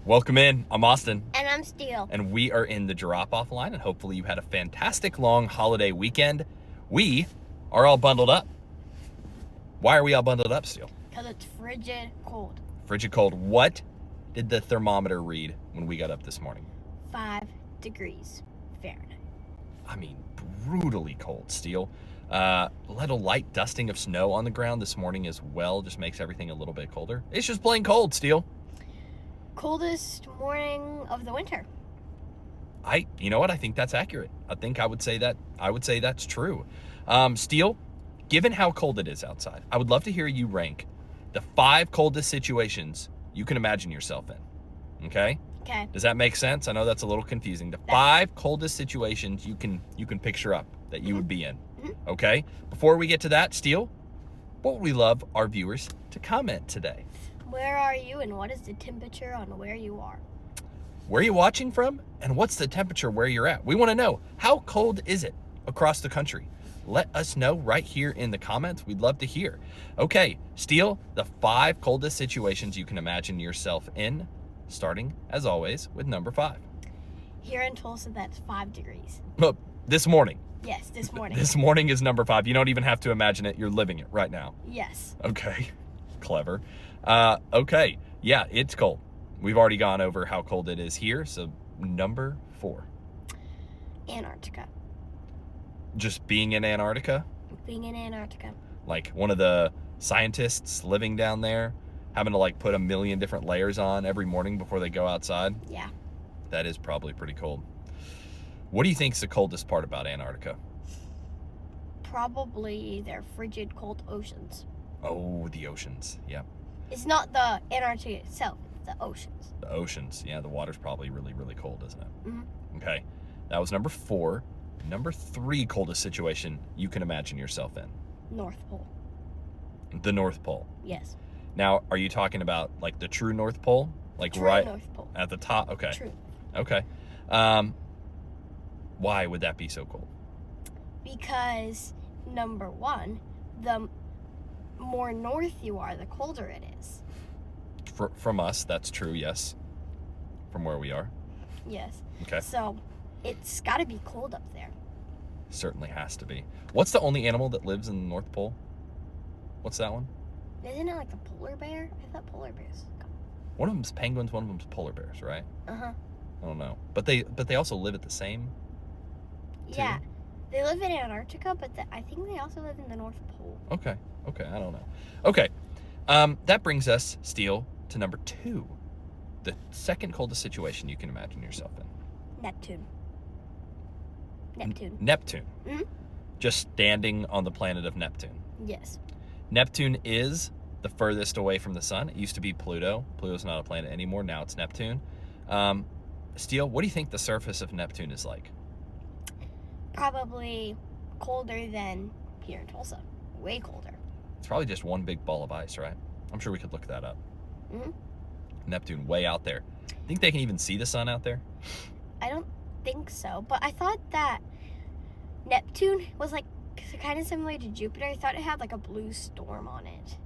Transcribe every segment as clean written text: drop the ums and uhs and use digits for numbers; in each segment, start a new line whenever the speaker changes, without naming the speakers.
Welcome in. I'm Austin.
And I'm Steele.
And we are in the drop-off line, and hopefully you had a fantastic long holiday weekend. We are all bundled up. Why are we all bundled up, Steele?
Because it's frigid cold.
Frigid cold. What did the thermometer read when we got up this morning?
5 degrees Fahrenheit.
I mean, brutally cold, Steele. Let a light dusting of snow on the ground this morning as well just makes everything a little bit colder. It's just plain cold, Steele.
Coldest morning of the winter.
You know what? I think that's accurate. I would say that's true. Steele, given how cold it is outside, I would love to hear you rank the 5 coldest situations you can imagine yourself in. Okay?
Okay.
Does that make sense? I know that's a little confusing. The 5 coldest situations you can picture up that you would be in. Okay? Before we get to that, Steele, what would we love our viewers to comment today?
Where are you and what is the temperature on where you are?
Where are you watching from? And what's the temperature where you're at? We want to know, how cold is it across the country? Let us know right here in the comments. We'd love to hear. Okay, Steele, the 5 coldest situations you can imagine yourself in, starting, as always, with number 5.
Here in Tulsa, that's 5 degrees.
This morning.
Yes, this morning.
This morning is number 5. You don't even have to imagine it. You're living it right now.
Yes.
Okay, clever. Okay, yeah, it's cold. We've already gone over how cold it is here, so number 4.
Antarctica.
Just being in Antarctica?
Being in Antarctica.
Like one of the scientists living down there, having to like put a million different layers on every morning before they go outside?
Yeah.
That is probably pretty cold. What do you think is the coldest part about Antarctica?
Probably their frigid cold oceans.
Oh, the oceans, yeah.
It's not the Antarctica itself, it's the oceans.
The oceans, yeah, the water's probably really, really cold, isn't it?
Mm-hmm.
Okay, that was number 4. Number 3 coldest situation you can imagine yourself in?
North Pole.
The North Pole.
Yes.
Now, are you talking about like the true North Pole? Like
True
right
North Pole.
at the top? Okay.
True.
Okay. Why would that be so cold?
Because, number 1, the more north you are, the colder it is.
From us, that's true, yes. From where we are.
Yes.
Okay.
So, it's got to be cold up there.
Certainly has to be. What's the only animal that lives in the North Pole? What's that one?
Isn't it like a polar bear? I thought polar bears.
One of them's penguins, one of them's polar bears, right?
Uh-huh.
I don't know. But they also live at the same?
Yeah. They live in Antarctica, but I think they also live in the North Pole.
Okay, I don't know. Okay, that brings us, Steele, to number 2. The second coldest situation you can imagine yourself in.
Neptune.
Neptune.
Mm-hmm.
Just standing on the planet of Neptune.
Yes.
Neptune is the furthest away from the sun. It used to be Pluto. Pluto's not a planet anymore. Now it's Neptune. Steele, what do you think the surface of Neptune is like?
Probably colder than here in Tulsa. Way colder.
It's probably just one big ball of ice, right? I'm sure we could look that up.
Mm-hmm.
Neptune, way out there. Think they can even see the sun out there?
I don't think so, but I thought that Neptune was like kind of similar to Jupiter. I thought it had like a blue storm on it.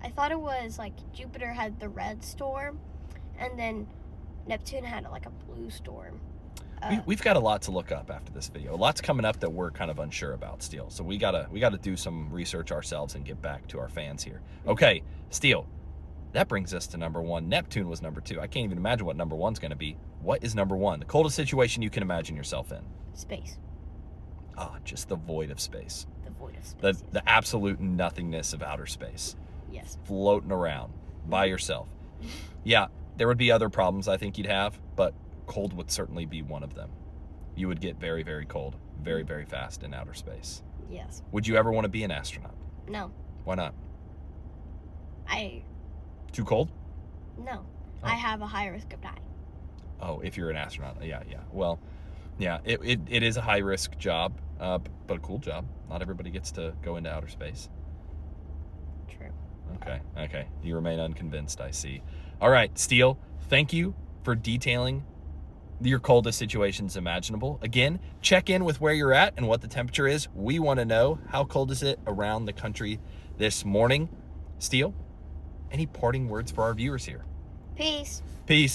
I thought it was like Jupiter had the red storm, and then Neptune had like a blue storm.
We've got a lot to look up after this video. A lot's coming up that we're kind of unsure about, Steele. So we gotta do some research ourselves and get back to our fans here. Okay, Steele, that brings us to number 1. Neptune was number 2. I can't even imagine what number 1's gonna be. What is number 1? The coldest situation you can imagine yourself in?
Space.
Just the void of space.
The void of space.
The absolute nothingness of outer space.
Yes.
Floating around by yourself. Yeah, there would be other problems I think you'd have, but cold would certainly be one of them. You would get very, very cold, very, very fast in outer space.
Yes.
Would you ever want to be an astronaut?
No.
Why not? Too cold?
No.
Oh.
I have a high risk of dying.
Oh, if you're an astronaut. Yeah. Well, yeah, it is a high-risk job, but a cool job. Not everybody gets to go into outer space.
True.
Okay. You remain unconvinced, I see. All right, Steele, thank you for detailing your coldest situations imaginable. Again, check in with where you're at and what the temperature is. We want to know, how cold is it around the country this morning? Steele, any parting words for our viewers here?
Peace.
Peace.